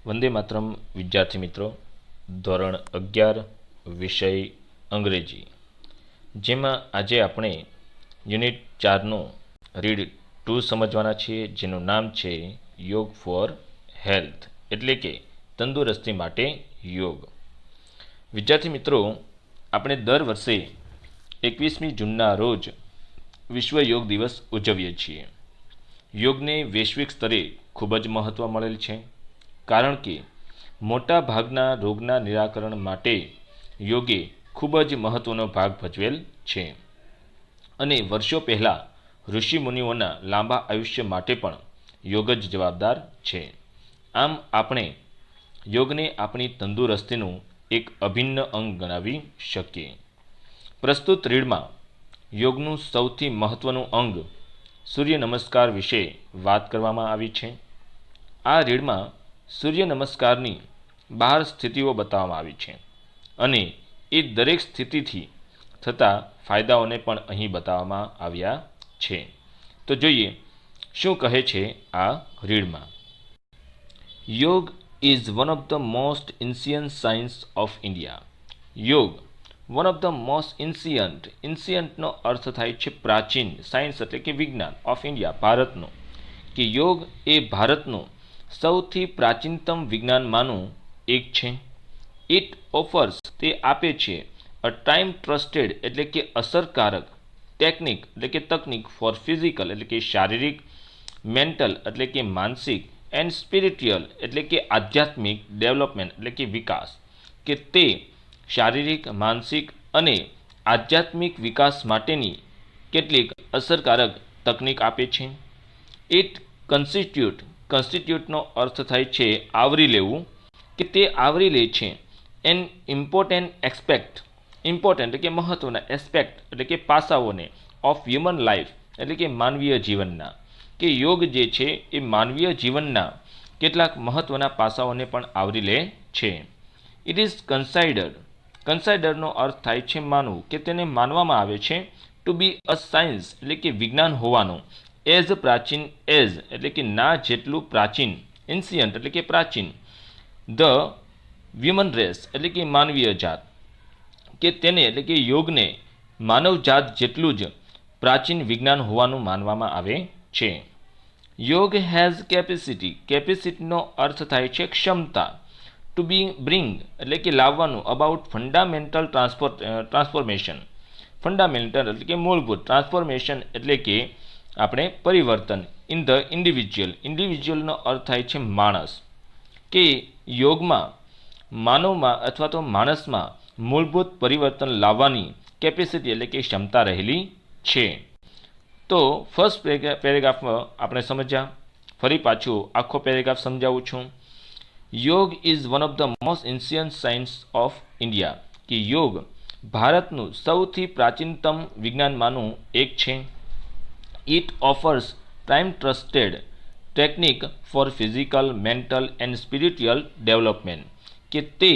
वंदे मातरम विद्यार्थी मित्रों, धोरण 11 विषय अंग्रेजी, जेमां आजे आपणे યુનિટ 4નો રીડ 2 समझवाना छे, जेनुं नाम छे योग फॉर हेल्थ, एटले के तंदुरस्ती माटे योग। विद्यार्थी मित्रों, આપણે દર વર્ષે 21મી જૂનના રોજ વિશ્વ યોગ દિવસ ઉજવીએ છીએ। યોગને વૈશ્વિક સ્તરે ખૂબ જ મહત્વ મળેલ છે, કારણ કે મોટા ભાગના રોગના નિરાકરણ માટે યોગે ખૂબ જ મહત્વનો ભાગ ભજવેલ છે અને વર્ષો પહેલાં ઋષિ મુનિઓના લાંબા આયુષ્ય માટે પણ યોગ જ જવાબદાર છે। આમ આપણે યોગને આપણી તંદુરસ્તીનું એક અભિન્ન અંગ ગણાવી શકીએ। પ્રસ્તુત રીડમાં યોગનું સૌથી મહત્વનું અંગ સૂર્ય નમસ્કાર વિશે વાત કરવામાં આવી છે। આ રીડમાં સૂર્ય નમસ્કારની 12 સ્થિતિઓ બતાવવામાં આવી છે અને એ દરેક સ્થિતિથી થતા ફાયદાઓને પણ અહીં બતાવવામાં આવ્યા છે। તો જોઈએ શું કહે છે આ રીડમાં। યોગ is one of the most ancient science of India. યોગ વન ઓફ ધ મોસ્ટ એન્શિયન્ટનો અર્થ થાય છે પ્રાચીન, સાયન્સ એટલે કે વિજ્ઞાન, ઓફ ઇન્ડિયા ભારતનો, કે યોગ એ ભારતનું સૌથી પ્રાચીનતમ વિજ્ઞાનમાંનું એક છે। ઇટ ઓફર્સ, તે આપે છે, અ ટાઈમ ટ્રસ્ટેડ એટલે કે અસરકારક, ટેકનિક એટલે કે તકનિક, ફોર ફિઝિકલ એટલે કે શારીરિક, મેન્ટલ એટલે કે માનસિક, એન્ડ સ્પિરિચ્યુઅલ એટલે કે આધ્યાત્મિક, ડેવલપમેન્ટ એટલે કે વિકાસ, કે તે શારીરિક, માનસિક અને આધ્યાત્મિક વિકાસ માટેની કેટલીક અસરકારક તકનિક આપે છે। ઇટ કન્સ્ટિટ્યુટનો અર્થ થાય છે આવરી લેવું, કે તે આવરી લે છે એન ઇમ્પોર્ટન્ટ એટલે કે મહત્વના, એસ્પેક્ટ એટલે કે પાસાઓને, ઓફ હ્યુમન લાઈફ એટલે કે માનવીય જીવનના, કે યોગ જે છે એ માનવીય જીવનના કેટલાક મહત્વના પાસાઓને પણ આવરી લે છે। ઇટ ઇઝ કન્સાઇડરનો અર્થ થાય છે માનવું, કે તેને માનવામાં આવે છે ટુ બી અ સાયન્સ એટલે કે વિજ્ઞાન હોવાનું, એઝ પ્રાચીન એઝ એટલે કે ના જેટલું પ્રાચીન, એન્શિયન્ટ એટલે કે પ્રાચીન, ધ હ્યુમન રેસ એટલે કે માનવીય જાત, કે તેને એટલે કે યોગને માનવ જાત જેટલું જ પ્રાચીન વિજ્ઞાન હોવાનું માનવામાં આવે છે। યોગ હેઝ કેપેસિટીનો અર્થ થાય છે ક્ષમતા, ટુ બી બ્રિંગ એટલે કે લાવવાનું, અબાઉટ ફંડામેન્ટલ ટ્રાન્સફોર્મેશન, ફંડામેન્ટલ એટલે કે મૂળભૂત, ટ્રાન્સફોર્મેશન એટલે કે આપણે પરિવર્તન, ઇન ધ ઇન્ડિવિજ્યુઅલનો અર્થ થાય છે માણસ, કે યોગમાં માનવમાં અથવા તો માણસમાં મૂળભૂત પરિવર્તન લાવવાની કેપેસિટી એટલે કે ક્ષમતા રહેલી છે। તો ફર્સ્ટ પેરેગ્રાફમાં આપણે સમજ્યા, ફરી પાછું આખો પેરેગ્રાફ સમજાવું છું। Yoga is one of the most ancient science of India, કે યોગ ભારતનું સૌથી પ્રાચીનતમ વિજ્ઞાનમાંનું એક છે। It offers time trusted technique for physical, mental and spiritual development, કે તે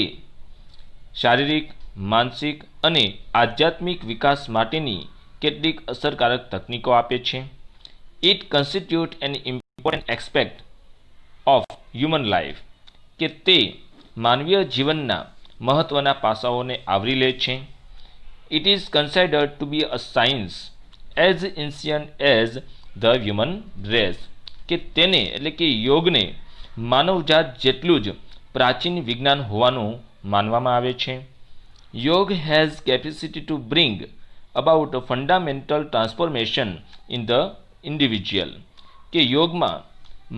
શારીરિક, માનસિક અને આધ્યાત્મિક વિકાસ માટેની કેટલીક અસરકારક તકનીકો આપે છે। It constitute an important aspect of human life, કે તે માનવીય જીવનના મહત્વના પાસાઓને આવરી લે છે। It is considered to be a science as ancient as the human race, કે તેને એટલે કે યોગને માનવજાત જેટલું જ પ્રાચીન વિજ્ઞાન હોવાનું માનવામાં આવે છે। યોગ has capacity to bring about a fundamental transformation in the individual, કે યોગમાં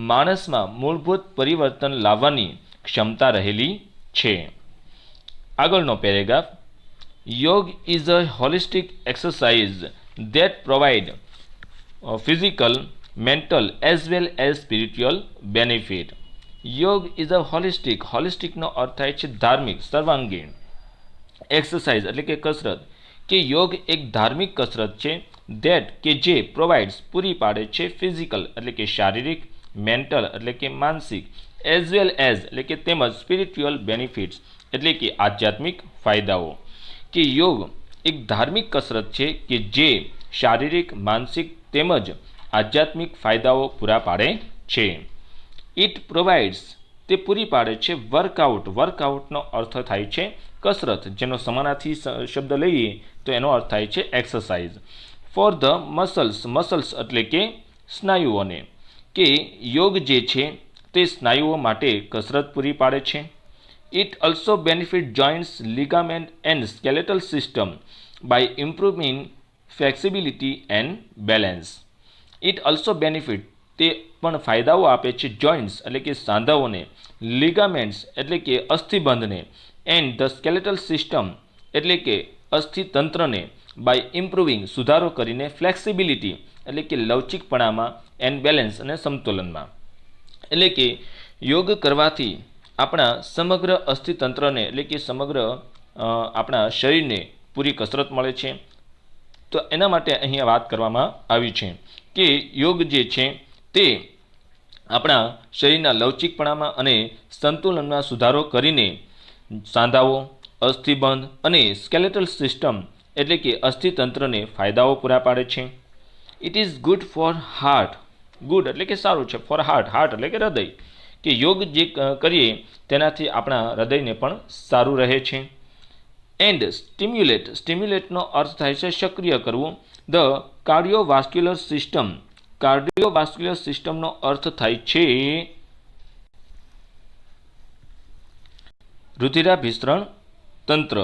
માણસમાં મૂળભૂત પરિવર્તન લાવવાની ક્ષમતા રહેલી છે। આગળનો પેરેગ્રાફ। યોગ is a holistic exercise that provide physical, mental as well as spiritual benefit. યોગ ઇઝ અ હોલિસ્ટિકનો અર્થ થાય છે ધાર્મિક, સર્વાંગીણ, એક્સરસાઇઝ એટલે કે કસરત, કે યોગ એક ધાર્મિક કસરત છે, ધેટ કે જે પ્રોવાઇડ્સ પૂરી પાડે છે, ફિઝિકલ એટલે કે શારીરિક, મેન્ટલ એટલે કે માનસિક, એઝ વેલ એઝ એટલે કે તેમજ સ્પિરિચ્યુઅલ બેનિફિટ્સ એટલે કે આધ્યાત્મિક ફાયદાઓ, કે યોગ એક ધાર્મિક કસરત છે કે જે શારીરિક, માનસિક તેમજ આધ્યાત્મિક ફાયદાઓ પૂરા પાડે છે। ઇટ પ્રોવાઇડ્સ તે પૂરી પાડે છે વર્કઆઉટ. વર્કઆઉટનો અર્થ થાય છે કસરત, જેનો સમાનાર્થી શબ્દ લઈએ તો એનો અર્થ થાય છે exercise. Four the muscles. Muscles એટલે કે સ્નાયુઓને, કે યોગ જે છે તે સ્નાયુઓ માટે કસરત પૂરી પાડે છે. It also benefit joints, ligament and skeletal system by improving flexibility and balance. It also benefit તે પણ ફાયદાઓ આપે છે જોઇન્ટ્સ એટલે કે સાંધાઓને, લિગામેન્ટ્સ એટલે કે અસ્થિબંધને, એન્ડ ધ સ્કેલેટલ સિસ્ટમ એટલે કે અસ્થિતંત્રને, બાય ઇમ્પ્રુવિંગ સુધારો કરીને, ફ્લેક્સિબિલિટી એટલે કે લવચિકપણામાં, એન્ડ બેલેન્સ અને સમતોલનમાં. એટલે કે યોગ કરવાથી આપણા સમગ્ર અસ્થિતંત્રને એટલે કે સમગ્ર આપણા શરીરને પૂરી કસરત મળે છે. તો એના માટે અહીંયા વાત કરવામાં આવી છે કે યોગ જે છે તે આપણા શરીરના લવચિકપણામાં અને સંતુલનમાં સુધારો કરીને સાંધાઓ, અસ્થિબંધ અને સ્કેલેટલ સિસ્ટમ એટલે કે અસ્થિતંત્રને ફાયદાઓ પૂરા પાડે છે. It is good for heart. Good એટલે કે સારું છે. For heart. હાર્ટ એટલે કે હૃદય. કે યોગ જે કરીએ તેનાથી આપણા હૃદયને પણ સારું રહે છે. And stimulate. સ્ટિમ્યુલેટનો અર્થ થાય છે સક્રિય કરવું. The cardiovascular system. કાર્ડિયોવાસ્ક્યુલર સિસ્ટમનો અર્થ થાય છે રુધિરાભિસરણ તંત્ર.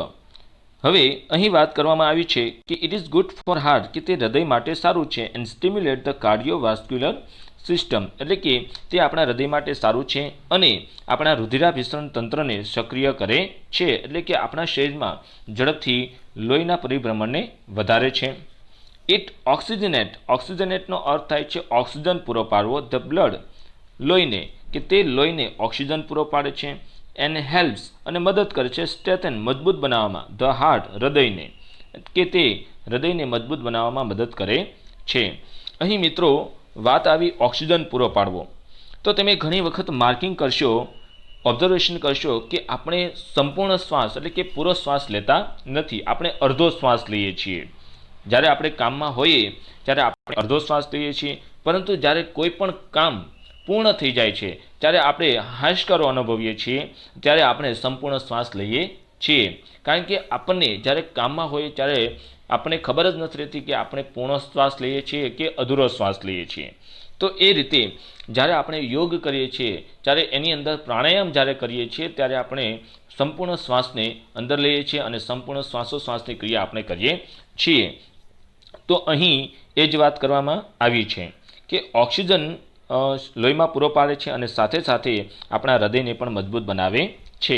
હવે અહીં વાત કરવામાં આવી છે કે it is good for heart, કે તે હૃદય માટે સારું છે. And stimulate the cardiovascular system એટલે કે તે આપણા હૃદય માટે સારું છે અને આપણા રુધિરાભિસરણ તંત્રને સક્રિય કરે છે. એટલે કે આપણા શરીરમાં ઝડપથી લોહીના પરિભ્રમણને વધારે છે. ઇટ ઓક્સિજનેટ. ઓક્સિજનેટનો અર્થ થાય છે ઓક્સિજન પૂરો પાડવો. ધ બ્લડ લોહીને, કે તે લોહીને ઓક્સિજન પૂરો પાડે છે. એન્ડ હેલ્પ્સ અને મદદ કરે છે સ્ટ્રેથન મજબૂત બનાવવામાં. ધ હાર્ટ હૃદયને, કે તે હૃદયને મજબૂત બનાવવામાં મદદ કરે છે. અહીં મિત્રો વાત આવી ઓક્સિજન પૂરો પાડવો, તો તમે ઘણી વખત માર્કિંગ કરશો, ઓબ્ઝર્વેશન કરશો કે આપણે સંપૂર્ણ શ્વાસ એટલે કે પૂરો શ્વાસ લેતા નથી, આપણે અડધો શ્વાસ લઈએ છીએ. જ્યારે આપણે કામમાં હોઈએ ત્યારે આપણે અડધો શ્વાસ લઈએ છીએ, પરંતુ જ્યારે કોઈ પણ કામ પૂર્ણ થઈ જાય છે ત્યારે આપણે હાશકારો અનુભવીએ છીએ, ત્યારે આપણે સંપૂર્ણ શ્વાસ લઈએ છીએ. કારણ કે આપણને જ્યારે કામમાં હોઈએ ત્યારે આપણને ખબર જ નથી રહેતી કે આપણે પૂર્ણ શ્વાસ લઈએ છીએ કે અધૂરો શ્વાસ લઈએ છીએ. તો એ રીતે જ્યારે આપણે યોગ કરીએ છીએ, ત્યારે એની અંદર પ્રાણાયામ જ્યારે કરીએ છીએ ત્યારે આપણે સંપૂર્ણ શ્વાસને અંદર લઈએ છીએ અને સંપૂર્ણ શ્વાસોશ્વાસની ક્રિયા આપણે કરીએ છીએ. તો અહીં એ જ વાત કરવામાં આવી છે કે ઓક્સિજન લોહીમાં પૂરો પાડે છે અને સાથે સાથે આપણા હૃદયને પણ મજબૂત બનાવે છે.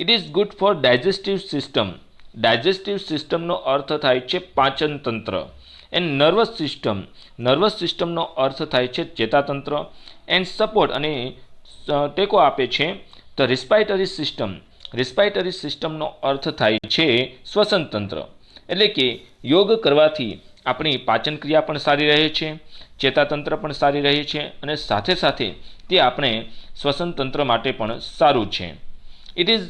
It is good four digestive system. Digestive સિસ્ટમનો અર્થ થાય છે પાચન તંત્ર. And nervous system. નર્વસ સિસ્ટમનો અર્થ થાય છે ચેતાતંત્ર. એન્ડ સપોર્ટ અને ટેકો આપે છે ધ રિસ્પાયટરી સિસ્ટમ. રિસ્પાયટરી સિસ્ટમનો અર્થ થાય છે શ્વસન તંત્ર. એટલે કે યોગ કરવાથી આપણી પાચન ક્રિયા પણ સારી રહે છે, ચેતાતંત્ર પણ સારી રહે છે અને સાથે સાથે તે આપણે શ્વસન તંત્ર માટે પણ સારું છે. It is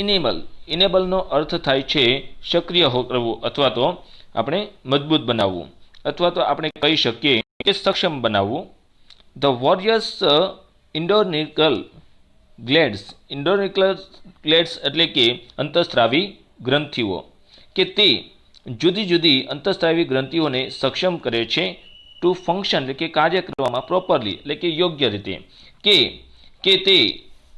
enable. ઇનેબલનો અર્થ થાય છે સક્રિય કરવું અથવા તો આપણે મજબૂત બનાવવું, અથવા તો આપણે કહી શકીએ કે સક્ષમ બનાવવું. The various ઇન્ડોર્નિકલ ગ્લેડ્સ. ઇન્ડોર્નિકલ ગ્લેડ્સ એટલે કે અંતઃસ્ત્રાવી ગ્રંથિઓ, કે તે જુદી જુદી અંતઃસ્ત્રાવી ગ્રંથિઓને સક્ષમ કરે છે ટુ ફંક્શન એટલે કે કાર્ય કરવામાં પ્રોપરલી એટલે કે યોગ્ય રીતે. કે તે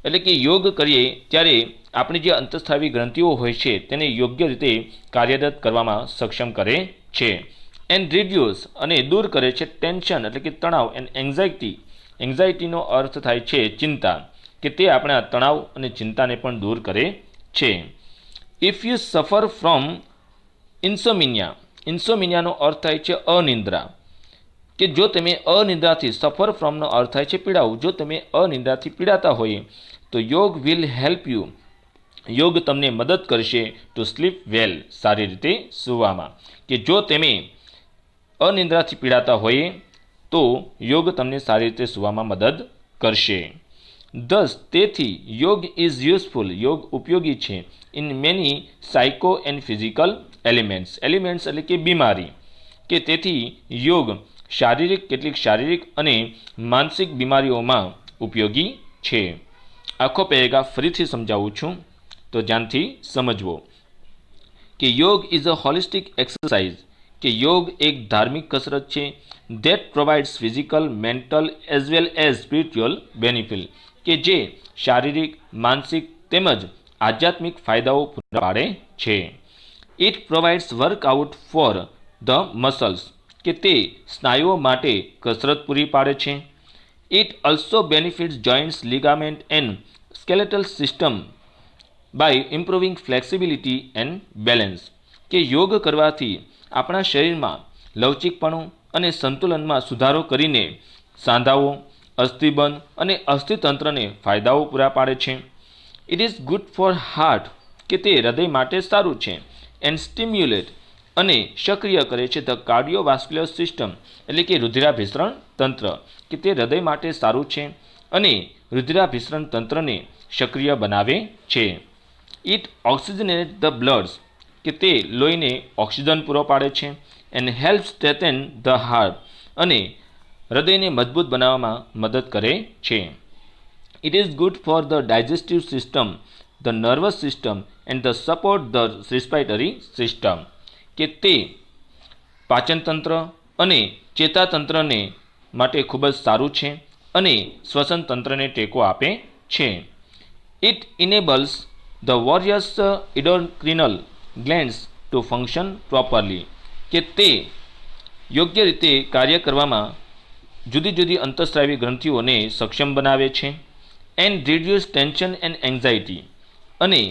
એટલે કે યોગ કરીએ ત્યારે આપણી જે અંતઃસ્ત્રાવી ગ્રંથિઓ હોય છે તેને યોગ્ય રીતે કાર્યરત કરવામાં સક્ષમ કરે છે. એન્ડ રિડ્યુસ અને દૂર કરે છે ટેન્શન એટલે કે તણાવ. And anxiety. એન્ઝાયટીનો અર્થ થાય છે ચિંતા, કે તે આપણા તણાવ અને ચિંતાને પણ દૂર કરે છે. If you suffer from insomnia. ઇન્સોમિનિયાનો અર્થ થાય છે અનિદ્રા, કે જો તમે અનિદ્રાથી, સફર ફ્રોમનો અર્થ થાય છે પીડાવું, જો તમે અનિદ્રાથી પીડાતા હોઈએ તો યોગ વિલ હેલ્પ યુ. યોગ તમને મદદ કરશે ટુ સ્લીપ વેલ, સારી રીતે સૂવામાં. કે જો તમે અનિદ્રાથી પીડાતા હોઈએ તો યોગ તમને સારી રીતે સૂવામાં મદદ કરશે. ધસ તેથી યોગ ઇઝ યુઝફુલ. યોગ ઉપયોગી છે in many psycho and physical elements. Elements એટલે કે બીમારી, કે તેથી યોગ કેટલીક શારીરિક અને માનસિક બીમારીઓમાં ઉપયોગી છે. આખો પેરેગ્રાફ ફરીથી સમજાવું છું, તો ધ્યાનથી સમજવો કે યોગ ઇઝ અ હોલિસ્ટિક એક્સરસાઇઝ, કે યોગ એક ધાર્મિક કસરત છે that provides physical, mental as well as spiritual benefit, કે જે શારીરિક, માનસિક તેમજ આધ્યાત્મિક ફાયદાઓ પૂરા પાડે છે. It provides workout for the muscles, કે તે સ્નાયુઓ માટે કસરત પૂરી પાડે છે. It also benefits joints, ligament and skeletal system by improving flexibility and balance, કે યોગ કરવાથી આપણા શરીરમાં લવચિકપણું અને સંતુલનમાં સુધારો કરીને સાંધાઓ, અસ્થિબંધ અને અસ્થિતંત્રને ફાયદાઓ પૂરા પાડે છે. It is good for heart, કે તે હૃદય માટે સારું છે. એન્ડ સ્ટિમ્યુલેટ, અને સક્રિય કરે છે ધ કાર્ડિયોવાસ્ક્યુલર સિસ્ટમ, એટલે કે રુધિરાભિસરણ તંત્ર, કે તે હૃદય માટે સારું છે અને રુધિરાભિસરણ તંત્રને સક્રિય બનાવે છે. ઇટ ઓક્સિજનેટ ધ બ્લડ્સ, કે તે લોહીને ઓક્સિજન પૂરો પાડે છે. And help strengthen the heart, અને હૃદયને મજબૂત બનાવવામાં મદદ કરે છે. It is good for the digestive system, the nervous system and the support the respiratory system, કે તે પાચનતંત્ર અને ચેતાતંત્રને માટે ખૂબ જ સારું છે અને શ્વસન તંત્રને ટેકો આપે છે. It enables the various endocrinal glands to function properly, કે તે યોગ્ય રીતે કાર્ય કરવામાં જુદી જુદી અંતઃસ્રાવી ગ્રંથિઓને સક્ષમ બનાવે છે. And reduce tension and anxiety, અને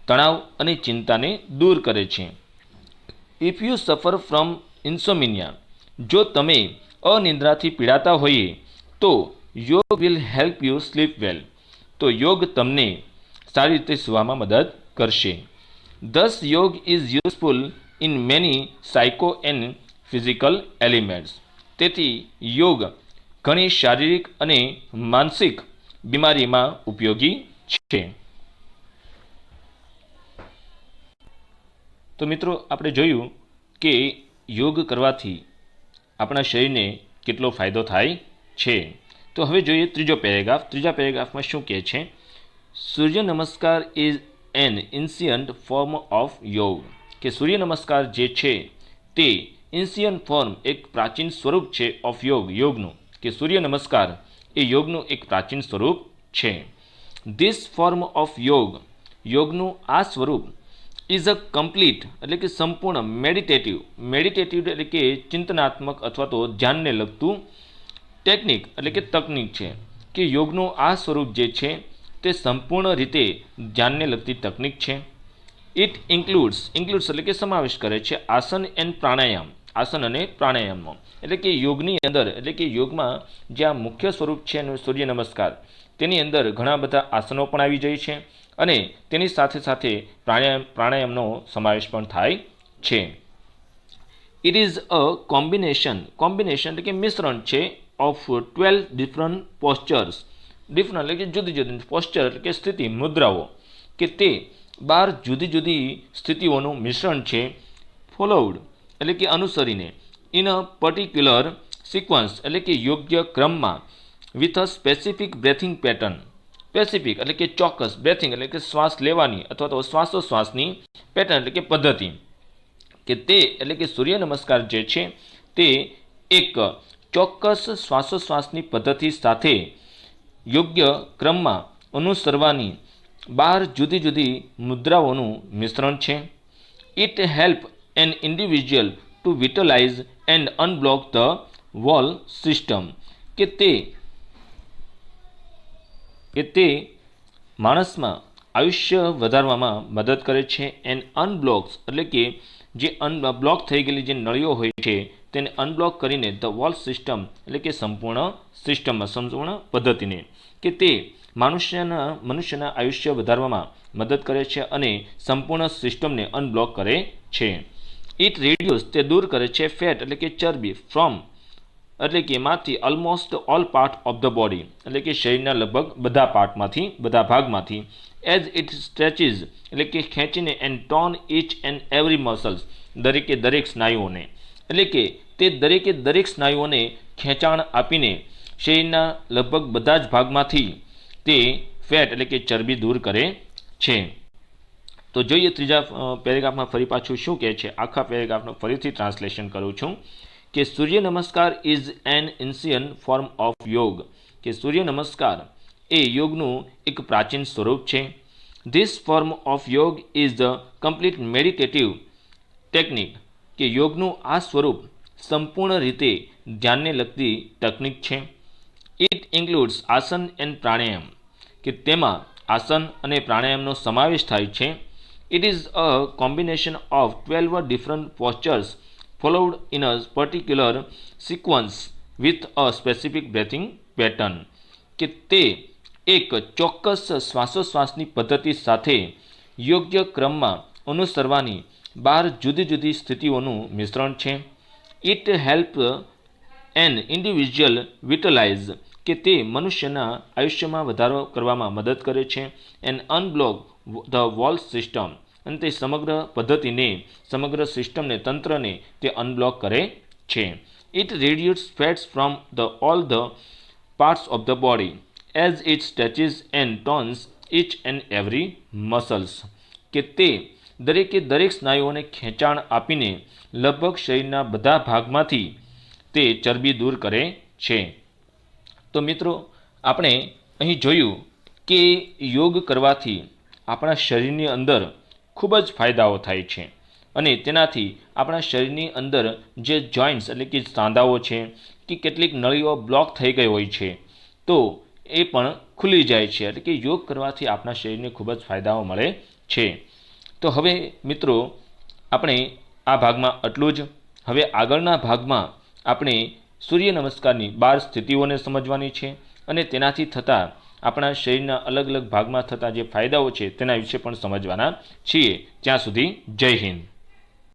તણાવ અને ચિંતાને દૂર કરે છે. ઇફ યુ સફર ફ્રોમ ઇન્સોમિનિયા, જો તમે અનિદ્રાથી પીડાતા હોઈએ તો યોગ વિલ હેલ્પ યુ સ્લીપ વેલ, તો યોગ તમને સારી રીતે સૂવામાં મદદ કરશે. ધસ યોગ is useful in many psycho and physical elements, તેથી યોગ ઘણી શારીરિક અને માનસિક બીમારીમાં ઉપયોગી છે. તો મિત્રો, આપણે જોયું કે યોગ કરવાથી આપણા શરીરને કેટલો ફાયદો થાય છે. તો હવે જોઈએ ત્રીજો પેરેગ્રાફ. ત્રીજા પેરેગ્રાફમાં શું કહે છે? સૂર્ય નમસ્કાર is an ancient form of યોગ, કે સૂર્ય નમસ્કાર જે છે તે એન્શિયન્ટ ફોર્મ, એક પ્રાચીન સ્વરૂપ છે ઓફ યોગનું, કે સૂર્ય નમસ્કાર એ યોગનું એક પ્રાચીન સ્વરૂપ છે. ધીસ ફોર્મ ઓફ યોગનું આ સ્વરૂપ ઇઝ અ કમ્પ્લીટ, એટલે કે સંપૂર્ણ મેડિટેટિવ એટલે કે ચિંતનાત્મક અથવા તો ધ્યાનને લગતું ટેકનિક એટલે કે તકનિક છે, કે યોગનું આ સ્વરૂપ જે છે તે સંપૂર્ણ રીતે ધ્યાનને લગતી તકનિક છે. ઇટ ઇન્ક્લુડ્સ એટલે કે સમાવેશ કરે છે આસન એન્ડ પ્રાણાયામ, આસન અને પ્રાણાયામનો, એટલે કે યોગની અંદર, એટલે કે યોગમાં જે આ મુખ્ય સ્વરૂપ છે સૂર્ય નમસ્કાર, તેની અંદર ઘણા બધા આસનો પણ આવી જાય છે અને તેની સાથે સાથે પ્રાણાયામનો સમાવેશ પણ થાય છે. ઇટ ઇઝ અ કોમ્બિનેશન એટલે કે મિશ્રણ છે ઓફ 12 ડિફરન્ટ પોસ્ચર્સ, એટલે કે જુદી જુદી પોસ્ચર એટલે કે સ્થિતિ, મુદ્રાઓ, કે તે 12 જુદી જુદી સ્થિતિઓનું મિશ્રણ છે. ફોલોવડ એટલે કે અનુસરીને, ઇન અ પર્ટિક્યુલર સિક્વન્સ એટલે કે યોગ્ય ક્રમમાં, with a specific breathing pattern, specific એટલે કે ચોક્કસ, બ્રેથિંગ એટલે કે શ્વાસ લેવાની અથવા તો શ્વાસોશ્વાસની પેટર્ન એટલે કે પદ્ધતિ, કે તે એટલે કે સૂર્ય નમસ્કાર જે છે તે એક ચોક્કસ શ્વાસોશ્વાસની પદ્ધતિ સાથે યોગ્ય ક્રમમાં અનુસરવાની 12 જુદી જુદી મુદ્રાઓનું મિશ્રણ છે. It help an individual to vitalize and unblock the whole system, કે તે માણસમાં આયુષ્ય વધારવામાં મદદ કરે છે. એન્ડ અનબ્લોક્સ એટલે કે જે બ્લોક થઈ ગયેલી જે નળીઓ હોય છે તેને અનબ્લોક કરીને ધ વોલ સિસ્ટમ એટલે કે સંપૂર્ણ પદ્ધતિને, કે તે મનુષ્યના આયુષ્ય વધારવામાં મદદ કરે છે અને સંપૂર્ણ સિસ્ટમને અનબ્લોક કરે છે. ઇટ રિડ્યુસ તે દૂર કરે છે ફેટ એટલે કે ચરબી ફ્રોમ એટલે કે માંથી almost all part of the body એટલે કે શરીરના લગભગ બધા ભાગમાંથી એઝ ઇટ સ્ટ્રેચિસ એટલે કે ખેંચીને and tone each and every muscles દરેક સ્નાયુઓને, એટલે કે તે દરેક સ્નાયુઓને ખેંચાણ આપીને શરીરના લગભગ બધા જ ભાગમાંથી તે ફેટ એટલે કે ચરબી દૂર કરે છે। તો જોઈએ ત્રીજા પેરેગ્રાફમાં ફરી પાછું શું કહે છે। આખા પેરેગ્રાફનું ફરીથી ટ્રાન્સલેશન કરું છું કે સૂર્ય નમસ્કાર is an ancient form of યોગ, કે સૂર્ય નમસ્કાર એ યોગનું એક પ્રાચીન સ્વરૂપ છે। ધીસ ફોર્મ ઓફ યોગ is the complete meditative technique, કે યોગનું આ સ્વરૂપ સંપૂર્ણ રીતે ધ્યાનને લગતી તકનિક છે। It includes asana and pranayama, કે તેમાં આસન અને પ્રાણાયામનો સમાવેશ થાય છે। It is a combination of 12 different postures followed in a particular sequence with a specific breathing pattern, કે તે એક ચોક્કસ શ્વાસોશ્વાસની પદ્ધતિ સાથે યોગ્ય ક્રમમાં અનુસરવાની 12 જુદી જુદી સ્થિતિઓનું મિશ્રણ છે। ઇટ હેલ્પ એન ઇન્ડિવિજ્યુઅલ વિટલાઇઝ, કે તે મનુષ્યના આયુષ્યમાં વધારો કરવામાં મદદ કરે છે। And unblock the whole system, અને તે સમગ્ર પદ્ધતિને, સમગ્ર સિસ્ટમને, તંત્રને તે અનબ્લોક કરે છે। It reduce fats from the all the parts of the body as it stretches and tones each and every muscles, કે તે દરેકે દરેક સ્નાયુઓને ખેંચાણ આપીને લગભગ શરીરના બધા ભાગમાંથી તે ચરબી દૂર કરે છે। તો મિત્રો, આપણે અહીં જોયું કે યોગ કરવાથી આપણા શરીરની અંદર ખૂબ જ ફાયદાઓ થાય છે, અને તેનાથી આપણા શરીરની અંદર જે જોઇન્ટ્સ એટલે કે સાંધાઓ છે, કે કેટલીક નળીઓ બ્લોક થઈ ગઈ હોય છે, તો એ પણ ખુલી જાય છે। એટલે કે યોગ કરવાથી આપણા શરીરને ખૂબ જ ફાયદાઓ મળે છે। તો હવે મિત્રો, આપણે આ ભાગમાં આટલું જ। હવે આગળના ભાગમાં આપણે સૂર્ય નમસ્કારની 12 સ્થિતિઓને સમજવાની છે, અને તેનાથી થતા આપણા શરીરના અલગ અલગ ભાગમાં થતા જે ફાયદાઓ છે તેના વિશે પણ સમજવાના છીએ। ત્યાં સુધી જય હિન્દ।